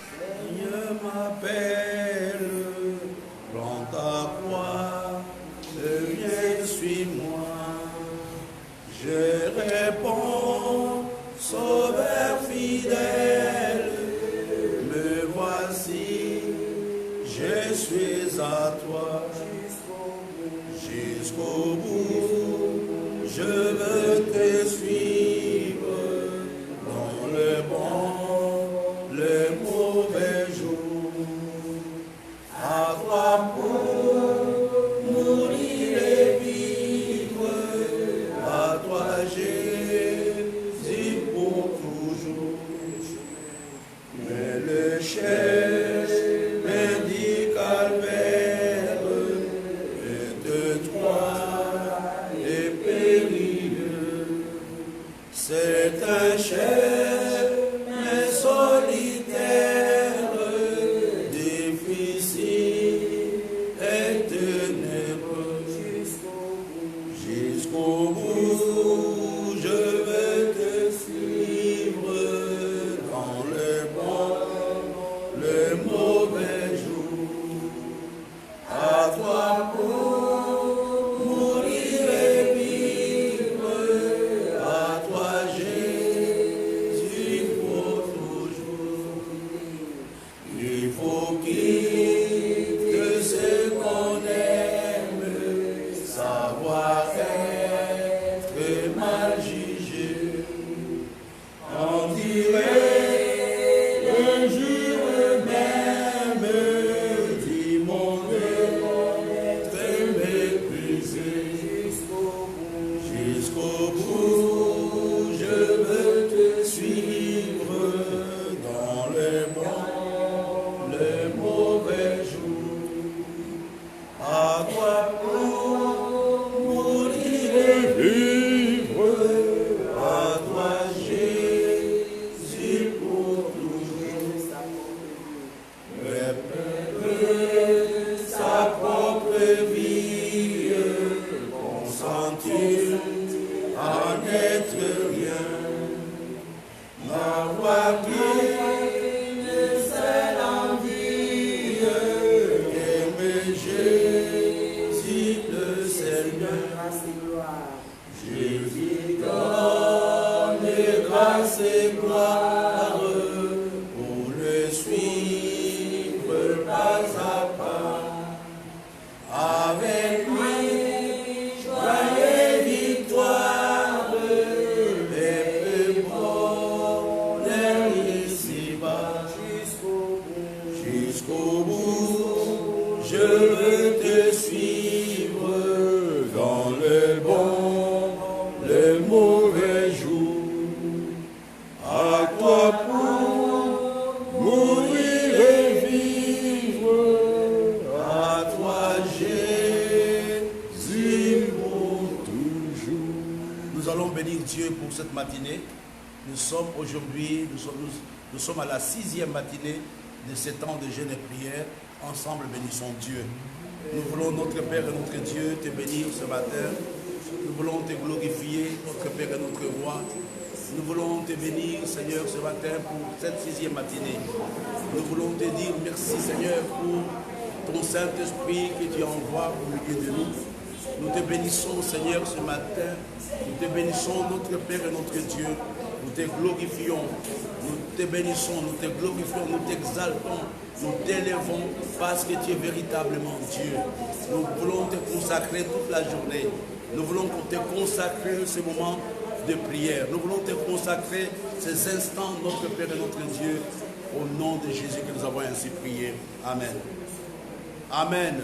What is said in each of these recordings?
Seigneur m'appelle, prends ta croix, viens, suis-moi. Je réponds, Sauveur fidèle, me voici, je suis à toi. Jusqu'au bout, je veux te suivre dans le bon, le mauvais jour. À toi pour mourir et vivre, à toi Jésus pour toujours. Mais le chemin du calvaire de toi est périlleux. C'est un chemin solitaire, difficile et ténébreux. Jusqu'au bout, je veux te suivre dans le bon, le mauvais jour. À toi pour mourir et vivre, à toi Jésus pour toujours. Il faut quitter ce qu'on aime, savoir être mal jugé. On dirait le jour même du monde être méprisé. Jusqu'au bout, je veux te suivre dans le bon, le mauvais jour. À toi pour mourir et vivre, à toi Jésus pour toujours. Répète sa propre vie, consentir à n'être rien, n'avoir qu'une seule envie, aimer Jésus le Seigneur. Jésus donne grâce et gloire pour le suivre pas à pas. Avec lui, joie et victoire, et bonheur ici-bas. Jusqu'au bout, je veux te suivre dans le bon, le mauvais jour. À toi pour mourir et vivre, à toi Jésus pour toujours. Nous allons bénir Dieu pour cette matinée. Nous sommes aujourd'hui, nous sommes à la 6e matinée de ces temps de jeûne et prière. Ensemble, bénissons Dieu. Nous voulons, notre Père et notre Dieu, te bénir ce matin. Nous voulons te glorifier, notre Père et notre Roi. Nous voulons te bénir, Seigneur, ce matin pour cette 6e matinée. Nous voulons te dire merci, Seigneur, pour ton Saint-Esprit que tu envoies au milieu de nous. Nous te bénissons, Seigneur, ce matin. Nous te bénissons, notre Père et notre Dieu. Nous te glorifions. Nous te bénissons, nous te glorifions, nous t'exaltons, nous t'élevons parce que tu es véritablement Dieu. Nous voulons te consacrer toute la journée. Nous voulons te consacrer ce moment de prière. Nous voulons te consacrer ces instants, notre Père et notre Dieu, au nom de Jésus que nous avons ainsi prié. Amen. Amen.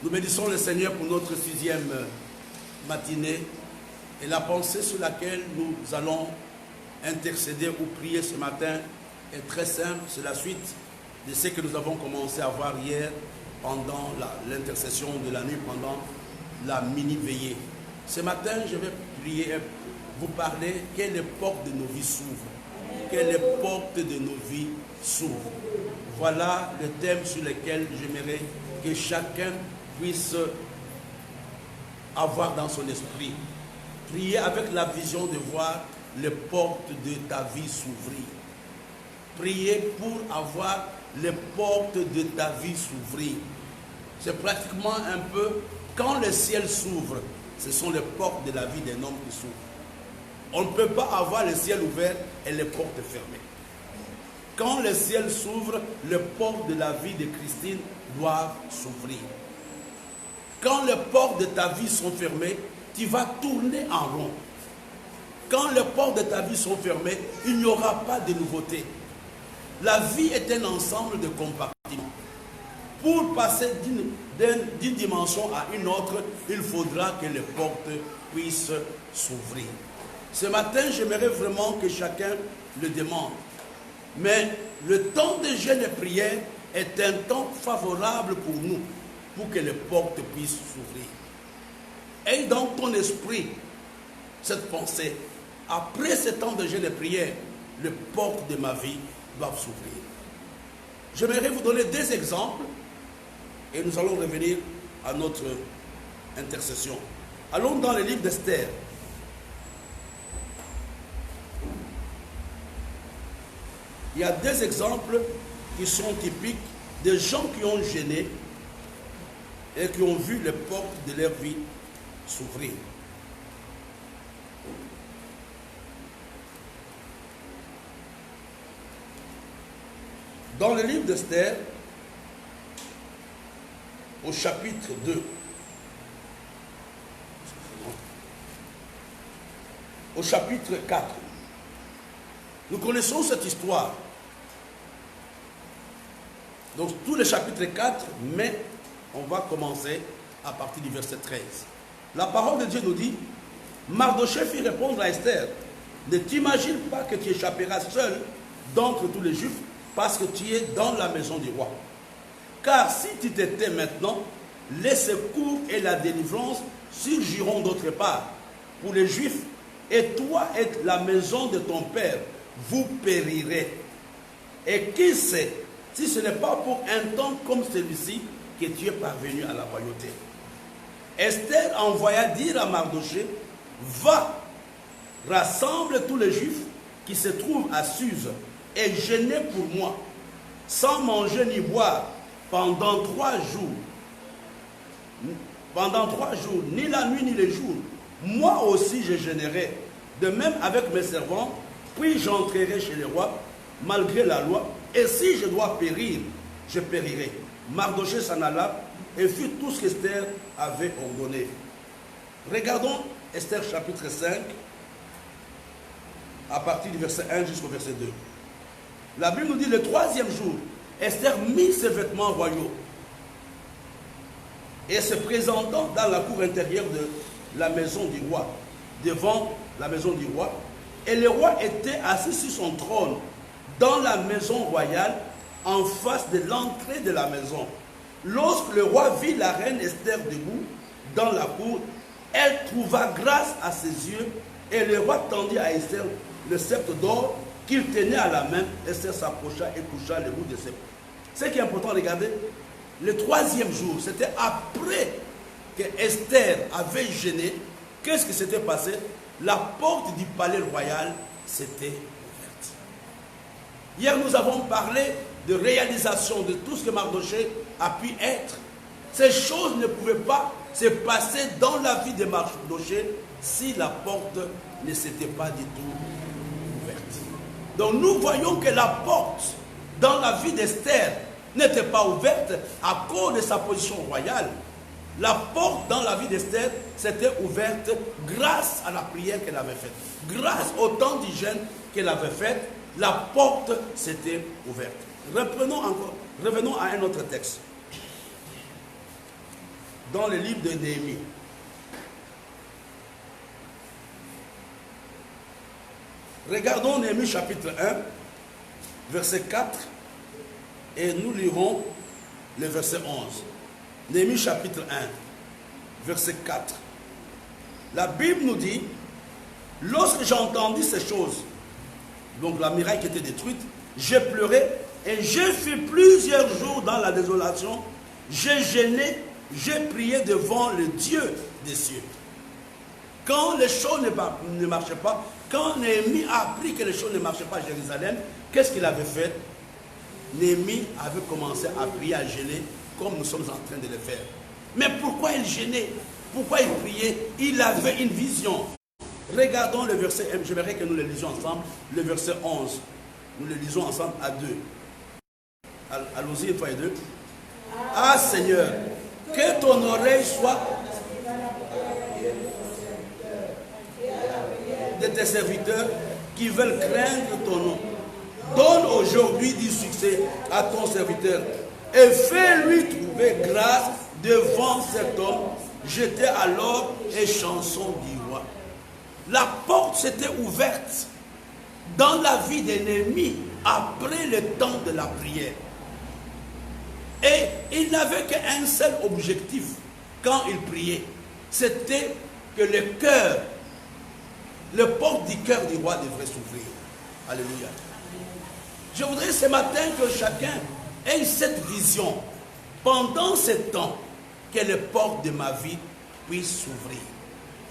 Nous bénissons le Seigneur pour notre 6e matinée et la pensée sur laquelle nous allons intercéder ou prier ce matin est très simple. C'est la suite de ce que nous avons commencé à voir hier pendant l'intercession de la nuit, pendant la mini-veillée. Ce matin, je vais prier, vous parler que les portes de nos vies s'ouvrent. Que les portes de nos vies s'ouvrent. Voilà le thème sur lequel j'aimerais que chacun puisse avoir dans son esprit. Prier avec la vision de voir les portes de ta vie s'ouvrir. prier pour avoir les portes de ta vie s'ouvrir. C'est pratiquement un peu, quand le ciel s'ouvre, ce sont les portes de la vie d'un homme qui s'ouvrent. On ne peut pas avoir le ciel ouvert et les portes fermées. Quand le ciel s'ouvre, les portes de la vie de Christine doivent s'ouvrir. Quand les portes de ta vie sont fermées, tu vas tourner en rond. Quand les portes de ta vie sont fermées, il n'y aura pas de nouveauté. La vie est un ensemble de compartiments. Pour passer d'une dimension à une autre, il faudra que les portes puissent s'ouvrir. Ce matin, j'aimerais vraiment que chacun le demande. Mais le temps de jeûne et prière est un temps favorable pour nous, pour que les portes puissent s'ouvrir. Aie dans ton esprit cette pensée. Après ce temps de jeûne et prière, les portes de ma vie doivent s'ouvrir. J'aimerais vous donner deux exemples et nous allons revenir à notre intercession. Allons dans le livre d'Esther. Il y a deux exemples qui sont typiques de gens qui ont jeûné et qui ont vu les portes de leur vie s'ouvrir. Dans le livre d'Esther, au chapitre 2, au chapitre 4, nous connaissons cette histoire. Donc tout le chapitre 4, mais on va commencer à partir du verset 13. La parole de Dieu nous dit, Mardochée fit répondre à Esther, ne t'imagine pas que tu échapperas seul d'entre tous les Juifs parce que tu es dans la maison du roi. Car si tu t'étais maintenant, les secours et la délivrance surgiront d'autre part pour les Juifs, et toi et la maison de ton père, vous périrez. Et qui sait si ce n'est pas pour un temps comme celui-ci que tu es parvenu à la royauté. Esther envoya dire à Mardochée, va, rassemble tous les Juifs qui se trouvent à Suse et jeûnez pour moi, sans manger ni boire, pendant 3 jours. Pendant 3 jours, ni la nuit ni les jours. Moi aussi je jeûnerai, de même avec mes servants, puis j'entrerai chez le roi, malgré la loi, et si je dois périr, je périrai. Mardochée s'en alla et fit tout ce qu'Esther avait ordonné. Regardons Esther chapitre 5, à partir du verset 1 jusqu'au verset 2. La Bible nous dit, le 3e jour, Esther mit ses vêtements royaux et se présentant dans la cour intérieure de la maison du roi, devant la maison du roi, et le roi était assis sur son trône dans la maison royale en face de l'entrée de la maison. Lorsque le roi vit la reine Esther debout dans la cour, elle trouva grâce à ses yeux et le roi tendit à Esther le sceptre d'or qu'il tenait à la main. Esther s'approcha et coucha le bout de ses pieds. Ce qui est important, regardez, le 3e jour, c'était après que Esther avait jeûné. Qu'est-ce qui s'était passé? La porte du palais royal s'était ouverte. Hier, nous avons parlé de réalisation de tout ce que Mardochée a pu être. Ces choses ne pouvaient pas se passer dans la vie de Mardochée si la porte ne s'était pas du tout ouverte. Donc nous voyons que la porte dans la vie d'Esther n'était pas ouverte à cause de sa position royale. La porte dans la vie d'Esther s'était ouverte grâce à la prière qu'elle avait faite. Grâce au temps du jeûne qu'elle avait fait, la porte s'était ouverte. Revenons à un autre texte. Dans le livre de Néhémie. Regardons Néhémie chapitre 1, verset 4, et nous lirons le verset 11. Néhémie chapitre 1, verset 4. La Bible nous dit, lorsque j'entendis ces choses, donc la muraille qui était détruite, j'ai pleuré et j'ai fait plusieurs jours dans la désolation. J'ai jeûné, j'ai prié devant le Dieu des cieux. Quand les choses ne marchaient pas, Quand Néhémie a appris que les choses ne marchaient pas à Jérusalem, qu'est-ce qu'il avait fait? Néhémie avait commencé à prier, à gêner, comme nous sommes en train de le faire. Mais pourquoi il gênait? Pourquoi il priait? Il avait une vision. Regardons le verset, j'aimerais que nous le lisions ensemble, le verset 11. Nous le lisons ensemble à deux. Allons-y, une fois et deux. Ah Seigneur, que ton oreille soit de tes serviteurs qui veulent craindre ton nom. Donne aujourd'hui du succès à ton serviteur et fais-lui trouver grâce devant cet homme. J'étais alors et chanson du roi. La porte s'était ouverte dans la vie des Néhémie après le temps de la prière. Et il n'avait qu'un seul objectif quand il priait. C'était que le cœur, le porte du cœur du roi devrait s'ouvrir. Alléluia. Je voudrais ce matin que chacun ait cette vision. Pendant ce temps, que les portes de ma vie puissent s'ouvrir.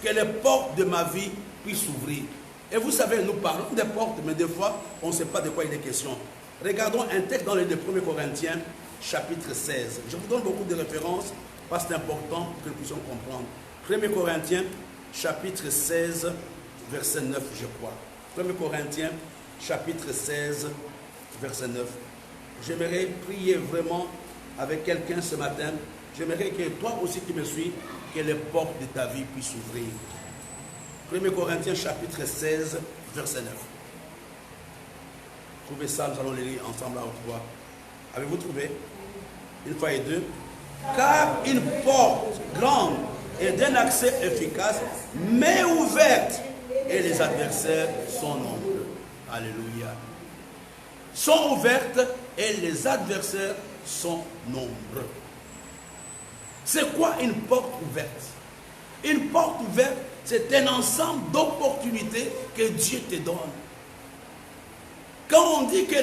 Que les portes de ma vie puissent s'ouvrir. Et vous savez, nous parlons des portes, mais des fois, on ne sait pas de quoi il est question. Regardons un texte dans les 1 Corinthiens, chapitre 16. Je vous donne beaucoup de références, parce que c'est important pour que nous puissions comprendre. 1 Corinthiens, chapitre 16, verset 9, je crois. 1 Corinthiens, chapitre 16, verset 9. J'aimerais prier vraiment avec quelqu'un ce matin. J'aimerais que toi aussi qui me suis, que les portes de ta vie puissent s'ouvrir. 1 Corinthiens chapitre 16, verset 9. Trouvez ça, nous allons le lire ensemble à haute voix. Avez-vous trouvé? Une fois et deux. Car une porte grande et d'un accès efficace, mais ouverte, et les adversaires sont nombreux. Alléluia. Sont ouvertes et les adversaires sont nombreux. C'est quoi une porte ouverte? Une porte ouverte, c'est un ensemble d'opportunités que Dieu te donne. Quand on dit que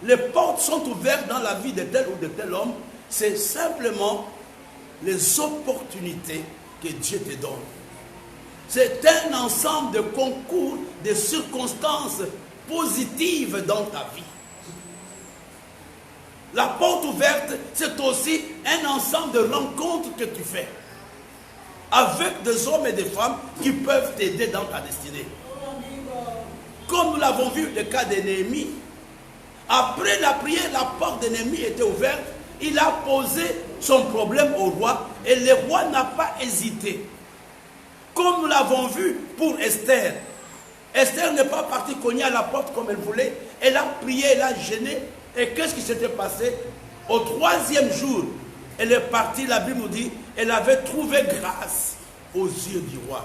les portes sont ouvertes dans la vie de tel ou de tel homme, c'est simplement les opportunités que Dieu te donne. C'est un ensemble de concours, de circonstances positives dans ta vie. La porte ouverte, c'est aussi un ensemble de rencontres que tu fais avec des hommes et des femmes qui peuvent t'aider dans ta destinée. Comme nous l'avons vu le cas de Néhémie, après la prière, la porte de Néhémie était ouverte, il a posé son problème au roi et le roi n'a pas hésité. Comme nous l'avons vu pour Esther. Esther n'est pas partie cogner à la porte comme elle voulait, elle a prié, elle a gêné. Et qu'est-ce qui s'était passé? Au 3e jour, elle est partie, la Bible nous dit, elle avait trouvé grâce aux yeux du roi.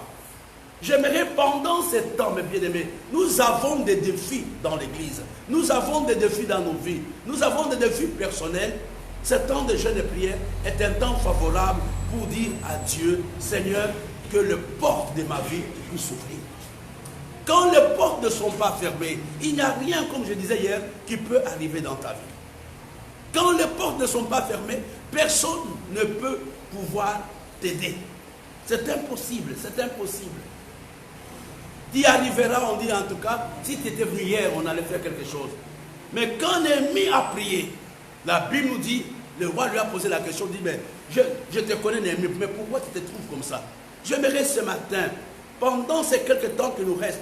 J'aimerais pendant ce temps, mes bien-aimés, nous avons des défis dans l'église. Nous avons des défis dans nos vies. Nous avons des défis personnels. Ce temps de jeûne et prière est un temps favorable pour dire à Dieu, Seigneur, que les portes de ma vie puissent s'ouvrir. Quand les portes ne sont pas fermées, il n'y a rien, comme je disais hier, qui peut arriver dans ta vie. Quand les portes ne sont pas fermées, personne ne peut pouvoir t'aider. C'est impossible, c'est impossible. Tu y arriveras, on dit en tout cas, si tu étais venu hier, on allait faire quelque chose. Mais quand Néhémie a prié, la Bible nous dit, le roi lui a posé la question, il dit, mais je te connais Néhémie, mais pourquoi tu te trouves comme ça? J'aimerais ce matin, pendant ces quelques temps qui nous restent,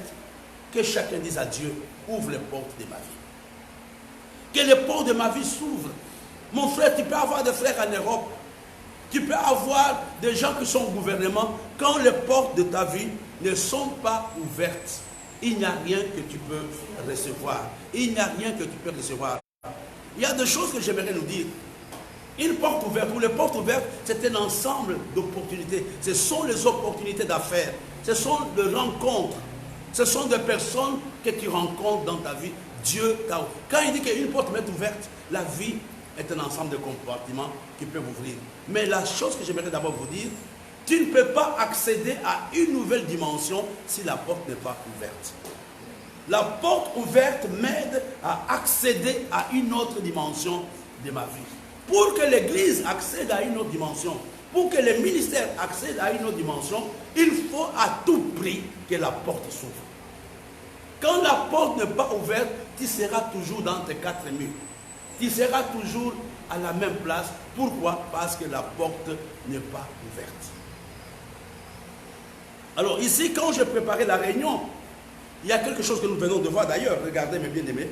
que chacun dise à Dieu, ouvre les portes de ma vie. Que les portes de ma vie s'ouvrent. Mon frère, tu peux avoir des frères en Europe. Tu peux avoir des gens qui sont au gouvernement. Quand les portes de ta vie ne sont pas ouvertes, il n'y a rien que tu peux recevoir. Il n'y a rien que tu peux recevoir. Il y a des choses que j'aimerais nous dire. Une porte ouverte, ou les portes ouvertes, c'est un ensemble d'opportunités. Ce sont les opportunités d'affaires. Ce sont des rencontres. Ce sont des personnes que tu rencontres dans ta vie. Dieu t'a... Quand il dit qu'une porte est ouverte, la vie est un ensemble de compartiments qui peuvent ouvrir. Mais la chose que j'aimerais d'abord vous dire, tu ne peux pas accéder à une nouvelle dimension si la porte n'est pas ouverte. La porte ouverte m'aide à accéder à une autre dimension de ma vie. Pour que l'Église accède à une autre dimension, pour que les ministères accèdent à une autre dimension, il faut à tout prix que la porte s'ouvre. Quand la porte n'est pas ouverte, tu seras toujours dans tes quatre murs. Tu seras toujours à la même place. Pourquoi? Parce que la porte n'est pas ouverte. Alors ici, quand j'ai préparé la réunion, il y a quelque chose que nous venons de voir d'ailleurs. Regardez mes bien-aimés.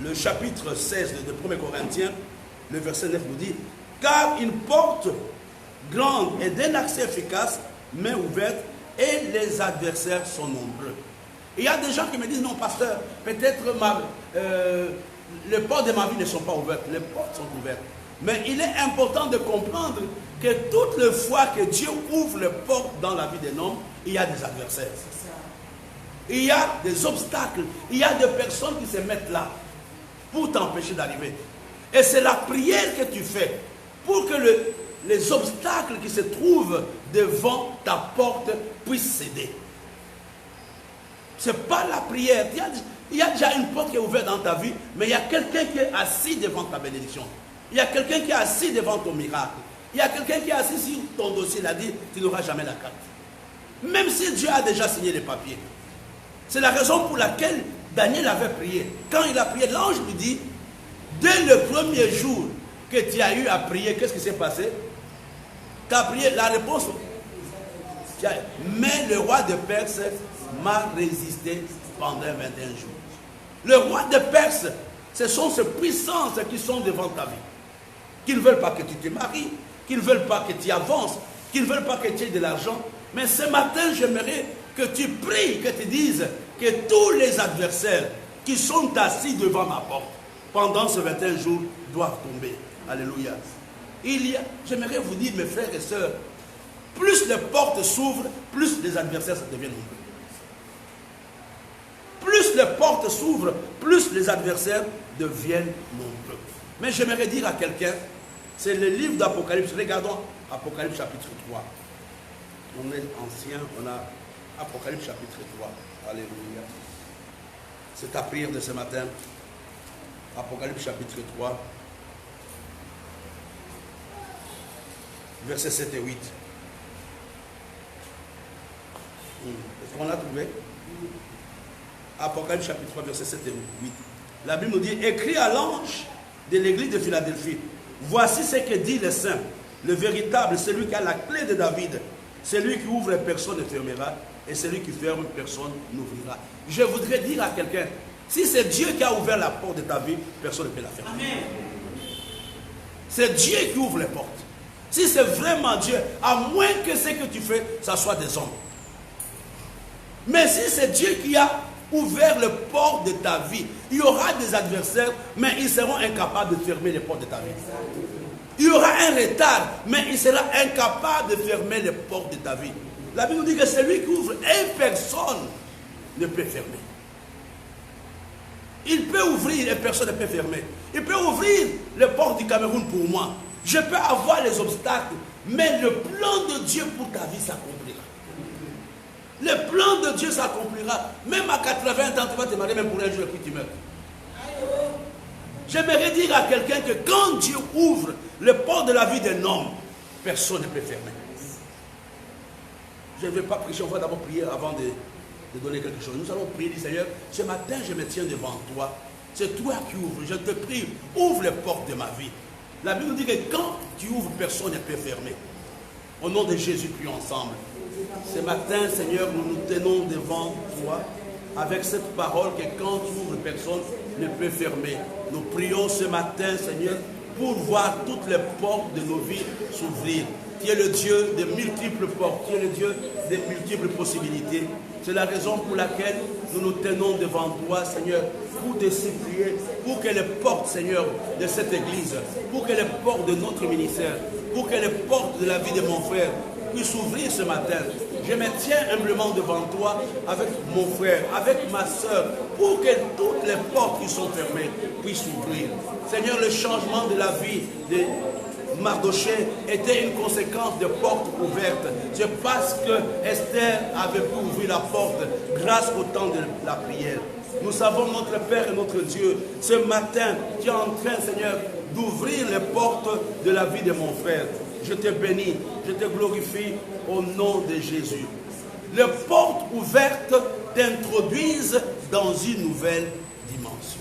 Le chapitre 16 de 1 Corinthiens, le verset 9 nous dit: car une porte grande et d'un accès efficace, mais ouverte, et les adversaires sont nombreux. Il y a des gens qui me disent: non, pasteur, peut-être les portes de ma vie ne sont pas ouvertes. Les portes sont ouvertes. Mais il est important de comprendre que toutes les fois que Dieu ouvre les portes dans la vie d'un homme, il y a des adversaires. Il y a des obstacles. Il y a des personnes qui se mettent là pour t'empêcher d'arriver. Et c'est la prière que tu fais pour que les obstacles qui se trouvent devant ta porte puissent céder. Ce n'est pas la prière. Il y a déjà une porte qui est ouverte dans ta vie, mais il y a quelqu'un qui est assis devant ta bénédiction. Il y a quelqu'un qui est assis devant ton miracle. Il y a quelqu'un qui est assis sur ton dossier, il a dit: tu n'auras jamais la carte. Même si Dieu a déjà signé les papiers. C'est la raison pour laquelle Daniel avait prié. Quand il a prié, l'ange lui dit: dès le premier jour que tu as eu à prier, qu'est-ce qui s'est passé? Tu as prié, la réponse. Mais le roi de Perse m'a résisté pendant 21 jours. Le roi de Perse, ce sont ces puissances qui sont devant ta vie. Qui ne veulent pas que tu te maries, qui ne veulent pas que tu avances, qui ne veulent pas que tu aies de l'argent. Mais ce matin, j'aimerais que tu pries, que tu dises que tous les adversaires qui sont assis devant ma porte pendant ces 21 jours doivent tomber. Alléluia. J'aimerais vous dire, mes frères et sœurs, plus les portes s'ouvrent, plus les adversaires se deviennent nombreux. Plus les portes s'ouvrent, plus les adversaires deviennent nombreux. Mais j'aimerais dire à quelqu'un, c'est le livre d'Apocalypse. Regardons Apocalypse chapitre 3. On est ancien, on a Apocalypse chapitre 3. Alléluia. C'est ta prière de ce matin. Apocalypse chapitre 3. Versets 7 et 8. Est-ce qu'on l'a trouvé? Apocalypse chapitre 3, versets 7 et 8. La Bible nous dit: écrit à l'ange de l'église de Philadelphie, voici ce que dit le saint, le véritable, celui qui a la clé de David, celui qui ouvre, personne ne fermera, et celui qui ferme, personne n'ouvrira. Je voudrais dire à quelqu'un, si c'est Dieu qui a ouvert la porte de ta vie, personne ne peut la fermer. Amen. C'est Dieu qui ouvre les portes. Si c'est vraiment Dieu, à moins que ce que tu fais, ça soit des hommes. Mais si c'est Dieu qui a ouvert les portes de ta vie, il y aura des adversaires, mais ils seront incapables de fermer les portes de ta vie. Il y aura un retard, mais il sera incapable de fermer les portes de ta vie. La Bible nous dit que celui qui ouvre, une personne ne peut fermer. Il peut ouvrir et personne ne peut fermer. Il peut ouvrir les portes du Cameroun pour moi. Je peux avoir les obstacles, mais le plan de Dieu pour ta vie s'accomplira. Le plan de Dieu s'accomplira. Même à 80 ans, tu vas te marier même pour un jour et puis tu meurs. J'aimerais dire à quelqu'un que quand Dieu ouvre le port de la vie d'un homme, personne ne peut fermer. Je ne vais pas prêcher, on va d'abord prier avant de donner quelque chose. Nous allons prier, dit Seigneur, ce matin je me tiens devant toi. C'est toi qui ouvres. Je te prie, ouvre les portes de ma vie. La Bible nous dit que quand tu ouvres, personne ne peut fermer. Au nom de Jésus, prions ensemble. Ce matin, Seigneur, nous nous tenons devant toi avec cette parole que quand tu ouvres, personne ne peut fermer. Nous prions ce matin, Seigneur, pour voir toutes les portes de nos vies s'ouvrir. Tu es le Dieu de multiples portes, tu es le Dieu de multiples possibilités. C'est la raison pour laquelle nous nous tenons devant toi, Seigneur, pour te supplier, pour que les portes, Seigneur, de cette église, pour que les portes de notre ministère, pour que les portes de la vie de mon frère puissent s'ouvrir ce matin. Je me tiens humblement devant toi avec mon frère, avec ma soeur, pour que toutes les portes qui sont fermées puissent s'ouvrir. Seigneur, le changement de la vie de Mardochée était une conséquence de portes ouvertes. C'est parce que Esther avait pu ouvrir la porte grâce au temps de la prière. Nous savons, notre Père et notre Dieu, ce matin, tu es en train, Seigneur, d'ouvrir les portes de la vie de mon frère. Je te bénis, je te glorifie au nom de Jésus. Les portes ouvertes t'introduisent dans une nouvelle dimension.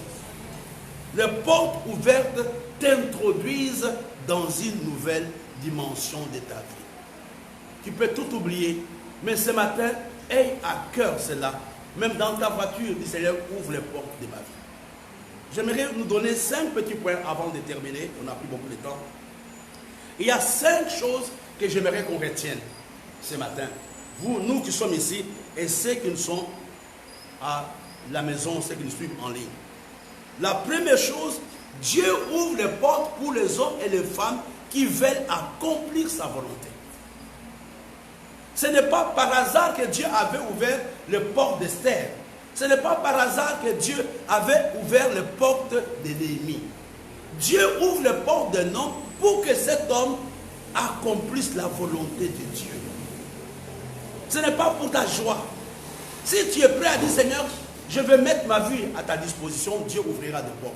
Les portes ouvertes t'introduisent dans une nouvelle dimension de ta vie. Tu peux tout oublier, mais ce matin, aie à cœur cela. Même dans ta voiture, dis Seigneur, ouvre les portes de ma vie. J'aimerais nous donner 5 petits points avant de terminer. On n'a plus beaucoup de temps. Il y a 5 choses que j'aimerais qu'on retienne ce matin. Vous, nous qui sommes ici et ceux qui sont à la maison, ceux qui nous suivent en ligne. La première chose, Dieu ouvre les portes pour les hommes et les femmes qui veulent accomplir sa volonté. Ce n'est pas par hasard que Dieu avait ouvert les portes d'Esther. Ce n'est pas par hasard que Dieu avait ouvert les portes de Néhémie. Dieu ouvre les portes d'un homme pour que cet homme accomplisse la volonté de Dieu. Ce n'est pas pour ta joie. Si tu es prêt à dire, Seigneur, je vais mettre ma vie à ta disposition, Dieu ouvrira des portes.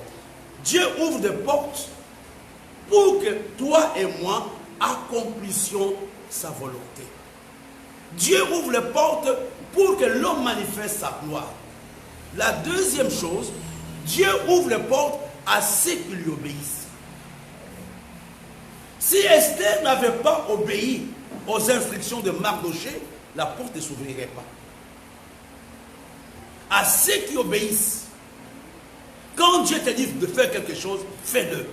Dieu ouvre des portes pour que toi et moi accomplissions sa volonté. Dieu ouvre les portes pour que l'homme manifeste sa gloire. La deuxième chose, Dieu ouvre les portes à ceux qui lui obéissent. Si Esther n'avait pas obéi aux instructions de Mardochée, la porte ne s'ouvrirait pas. À ceux qui obéissent. Quand Dieu te dit de faire quelque chose, fais-le.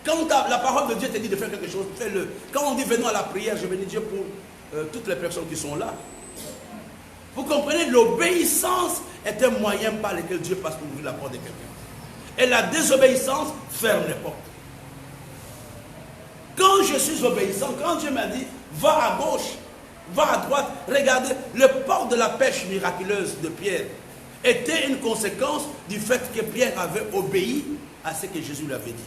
Quand la parole de Dieu te dit de faire quelque chose, fais-le. Quand on dit venons à la prière, je bénis Dieu pour toutes les personnes qui sont là. Vous comprenez, l'obéissance est un moyen par lequel Dieu passe pour ouvrir la porte de quelqu'un. Et la désobéissance ferme les portes. Quand je suis obéissant, quand Dieu m'a dit, va à gauche, va à droite, regardez, le port de la pêche miraculeuse de Pierre était une conséquence du fait que Pierre avait obéi à ce que Jésus lui avait dit.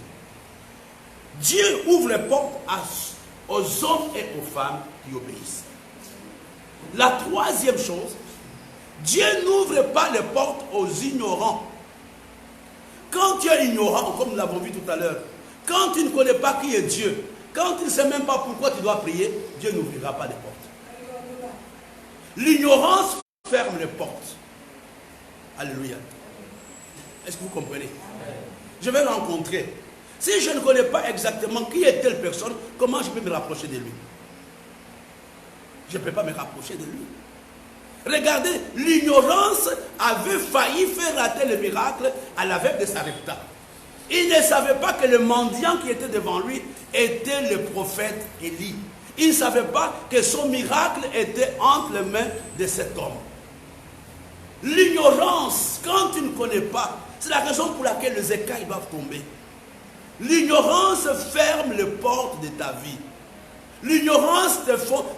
Dieu ouvre les portes aux hommes et aux femmes qui obéissent. La troisième chose, Dieu n'ouvre pas les portes aux ignorants. Quand tu es ignorant, comme nous l'avons vu tout à l'heure, quand tu ne connais pas qui est Dieu, quand tu ne sais même pas pourquoi tu dois prier, Dieu n'ouvrira pas les portes. L'ignorance ferme les portes. Alléluia. Est-ce que vous comprenez? Je vais rencontrer. Si je ne connais pas exactement qui est telle personne, comment je peux me rapprocher de lui? Je ne peux pas me rapprocher de lui. Regardez, l'ignorance avait failli faire rater le miracle à la veille de Sarepta. Il ne savait pas que le mendiant qui était devant lui était le prophète Élie. Il ne savait pas que son miracle était entre les mains de cet homme. L'ignorance, quand tu ne connais pas, c'est la raison pour laquelle les écailles doivent tomber. L'ignorance ferme les portes de ta vie. L'ignorance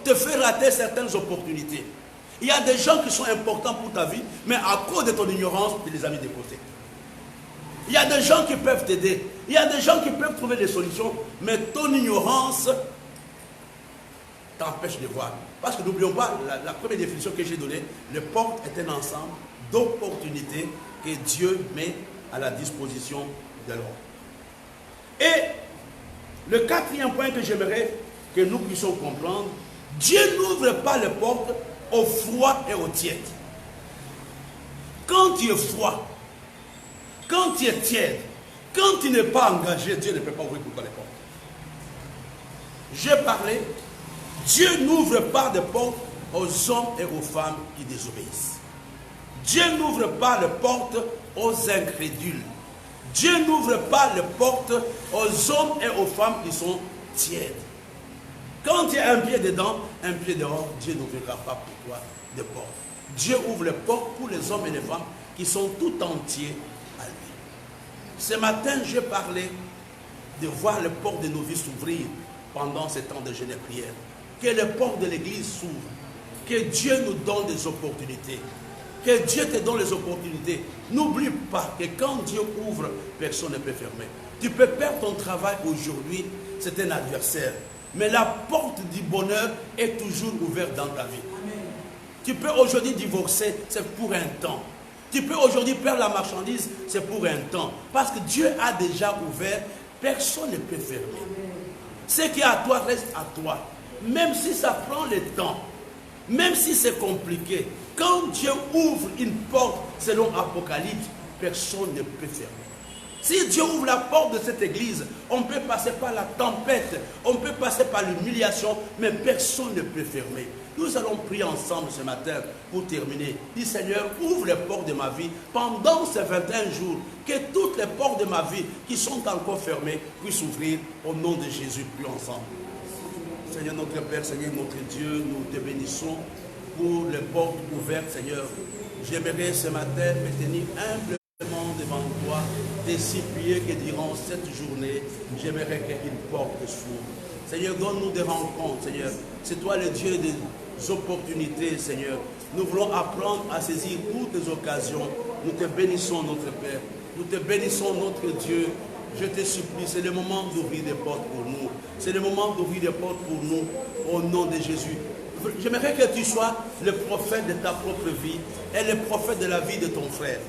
te fait rater certaines opportunités. Il y a des gens qui sont importants pour ta vie, mais à cause de ton ignorance, tu les as mis de côté. Il y a des gens qui peuvent t'aider. Il y a des gens qui peuvent trouver des solutions, mais ton ignorance t'empêche de voir. Parce que n'oublions pas, la première définition que j'ai donnée, les portes est un ensemble d'opportunités que Dieu met à la disposition de l'homme. Et le quatrième point que j'aimerais que nous puissions comprendre, Dieu n'ouvre pas les portes au froid et au tiède. Quand tu es froid, quand tu es tiède, quand tu n'es pas engagé, Dieu ne peut pas ouvrir pour toi les portes. J'ai parlé, Dieu n'ouvre pas de portes aux hommes et aux femmes qui désobéissent. Dieu n'ouvre pas les portes aux incrédules. Dieu n'ouvre pas les portes aux hommes et aux femmes qui sont tièdes. Quand il y a un pied dedans, un pied dehors, Dieu n'ouvrira pas pour toi de portes. Dieu ouvre les portes pour les hommes et les femmes qui sont tout entiers à lui. Ce matin, j'ai parlé de voir les portes de nos vies s'ouvrir pendant ces temps de jeûne et prière. Que les portes de l'église s'ouvrent. Que Dieu nous donne des opportunités. Que Dieu te donne les opportunités. N'oublie pas que quand Dieu ouvre, personne ne peut fermer. Tu peux perdre ton travail aujourd'hui, c'est un adversaire. Mais la porte du bonheur est toujours ouverte dans ta vie. Amen. Tu peux aujourd'hui divorcer, c'est pour un temps. Tu peux aujourd'hui perdre la marchandise, c'est pour un temps. Parce que Dieu a déjà ouvert, personne ne peut fermer. Amen. Ce qui est à toi reste à toi. Même si ça prend le temps, même si c'est compliqué, Quand Dieu ouvre une porte, selon Apocalypse, personne ne peut fermer. Si Dieu ouvre la porte de cette église, on peut passer par la tempête, on peut passer par l'humiliation, mais personne ne peut fermer. Nous allons prier ensemble ce matin pour terminer. Dis Seigneur, ouvre les portes de ma vie pendant ces 21 jours, que toutes les portes de ma vie qui sont encore fermées puissent s'ouvrir au nom de Jésus. Prions ensemble. Seigneur notre Père, Seigneur notre Dieu, nous te bénissons pour les portes ouvertes, Seigneur. J'aimerais ce matin me tenir humblement devant toi, te supplier que durant cette journée, j'aimerais qu'une porte s'ouvre. Seigneur, donne-nous des rencontres, Seigneur. C'est toi le Dieu des opportunités, Seigneur. Nous voulons apprendre à saisir toutes les occasions. Nous te bénissons, notre Père. Nous te bénissons, notre Dieu. Je te supplie, c'est le moment d'ouvrir des portes pour nous. C'est le moment d'ouvrir des portes pour nous, au nom de Jésus. J'aimerais que tu sois le prophète de ta propre vie et le prophète de la vie de ton frère.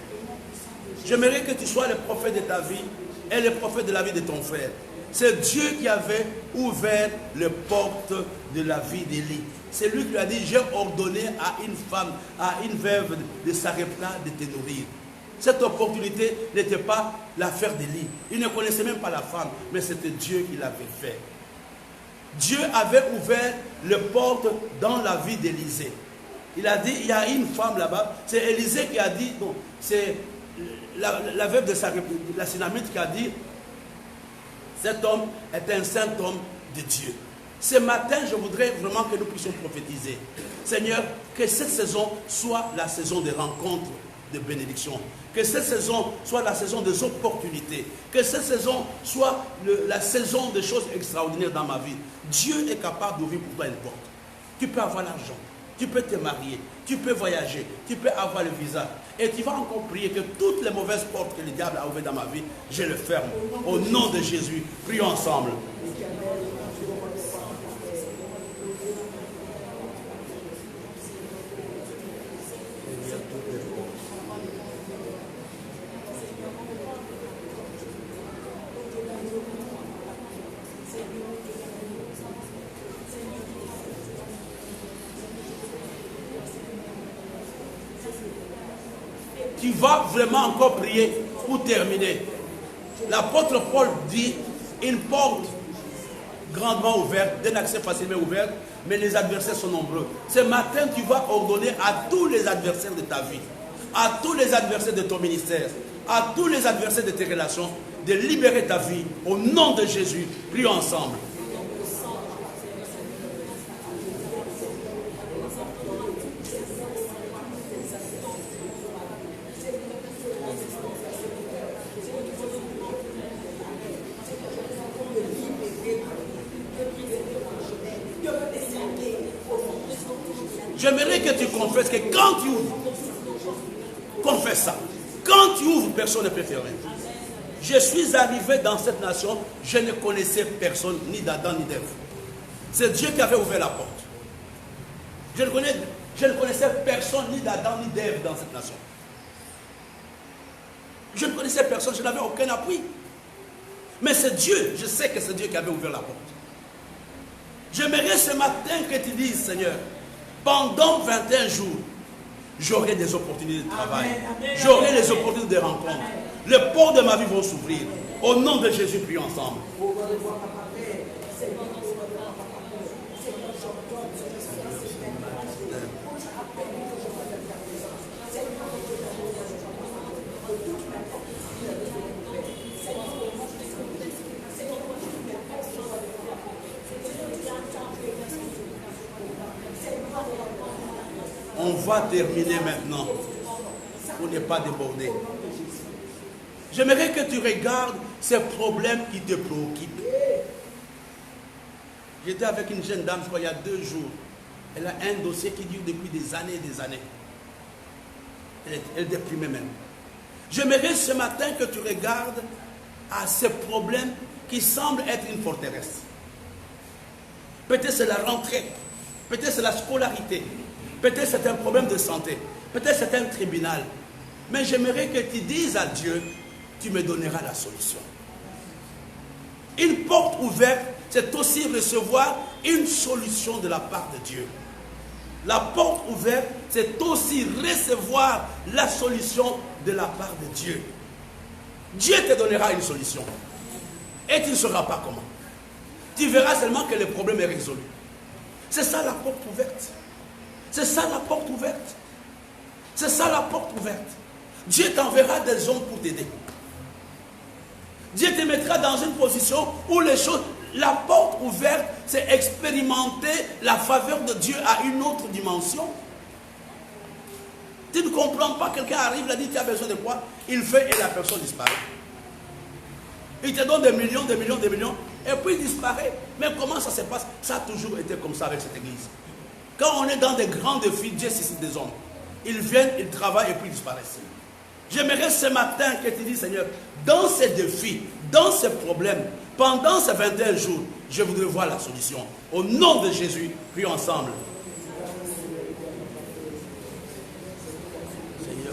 J'aimerais que tu sois le prophète de ta vie et le prophète de la vie de ton frère. C'est Dieu qui avait ouvert les portes de la vie d'Élie. C'est lui qui lui a dit, j'ai ordonné à une femme, à une veuve de Sarepta de te nourrir. Cette opportunité n'était pas l'affaire d'Élie. Il ne connaissait même pas la femme, mais c'était Dieu qui l'avait fait. Dieu avait ouvert les portes dans la vie d'Élisée. Il a dit, il y a une femme là-bas, c'est Élisée qui a dit, non, c'est la veuve de Sarepta, la Sunamite qui a dit, cet homme est un saint homme de Dieu. Ce matin, je voudrais vraiment que nous puissions prophétiser. Seigneur, que cette saison soit la saison des rencontres de bénédiction. Que cette saison soit la saison des opportunités. Que cette saison soit la saison des choses extraordinaires dans ma vie. Dieu est capable d'ouvrir pour toi une porte. Tu peux avoir l'argent. Tu peux te marier, tu peux voyager, tu peux avoir le visa. Et tu vas encore prier que toutes les mauvaises portes que le diable a ouvertes dans ma vie, je les ferme. Au nom de Jésus, prions ensemble. Tu vas vraiment encore prier pour terminer. L'apôtre Paul dit, une porte grandement ouverte, d'un accès facilement ouvert, mais les adversaires sont nombreux. Ce matin, tu vas ordonner à tous les adversaires de ta vie, à tous les adversaires de ton ministère, à tous les adversaires de tes relations, de libérer ta vie. Au nom de Jésus, prions ensemble. J'aimerais que tu confesses que quand tu ouvres, confesse ça. Quand tu ouvres, personne ne peut fermer. Je suis arrivé dans cette nation, je ne connaissais personne, ni d'Adam ni d'Ève. C'est Dieu qui avait ouvert la porte. Je ne connaissais personne, ni d'Adam ni d'Ève dans cette nation. Je ne connaissais personne, je n'avais aucun appui. Mais c'est Dieu, je sais que c'est Dieu qui avait ouvert la porte. J'aimerais ce matin que tu dises, Seigneur, pendant 21 jours, j'aurai des opportunités de travail. J'aurai les opportunités de rencontre. Les portes de ma vie vont s'ouvrir. Au nom de Jésus, prions ensemble. On va terminer maintenant pour ne pas déborder. J'aimerais que tu regardes ces problèmes qui te préoccupent. J'étais avec une jeune dame, je crois, il y a 2 jours. Elle a un dossier qui dure depuis des années et des années. Elle est déprimée même. J'aimerais ce matin que tu regardes à ces problèmes qui semblent être une forteresse. Peut-être c'est la rentrée, peut-être c'est la scolarité, peut-être c'est un problème de santé, peut-être c'est un tribunal. Mais j'aimerais que tu dises à Dieu, tu me donneras la solution. Une porte ouverte, c'est aussi recevoir une solution de la part de Dieu. La porte ouverte, c'est aussi recevoir la solution de la part de Dieu. Dieu te donnera une solution. Et tu ne sauras pas comment. Tu verras seulement que le problème est résolu. C'est ça la porte ouverte. C'est ça la porte ouverte. C'est ça la porte ouverte. Dieu t'enverra des hommes pour t'aider. Dieu te mettra dans une position où les choses... La porte ouverte, c'est expérimenter la faveur de Dieu à une autre dimension. Tu ne comprends pas, quelqu'un arrive, il a dit, tu as besoin de quoi? Il fait et la personne disparaît. Il te donne des millions, et puis il disparaît. Mais comment ça se passe? Ça a toujours été comme ça avec cette église. Quand on est dans des grands défis, Dieu suscite des hommes. Ils viennent, ils travaillent et puis ils disparaissent. J'aimerais ce matin que tu dis, Seigneur, dans ces défis, dans ces problèmes, pendant ces 21 jours, je voudrais voir la solution. Au nom de Jésus, prions ensemble. Seigneur,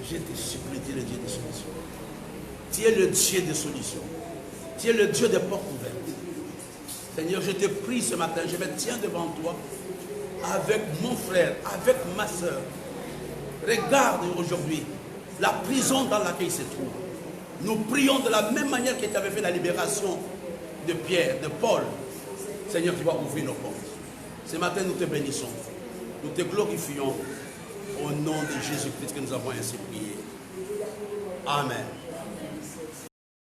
je te supplie, tu es le Dieu des solutions. Tu es le Dieu des solutions. Tu es le Dieu des portes ouvertes. Seigneur, je te prie ce matin, je me tiens devant toi, avec mon frère, avec ma soeur. Regarde aujourd'hui la prison dans laquelle il se trouve. Nous prions de la même manière que tu avais fait la libération de Pierre, de Paul. Seigneur, tu vas ouvrir nos portes. Ce matin, nous te bénissons. Nous te glorifions au nom de Jésus-Christ que nous avons ainsi prié. Amen.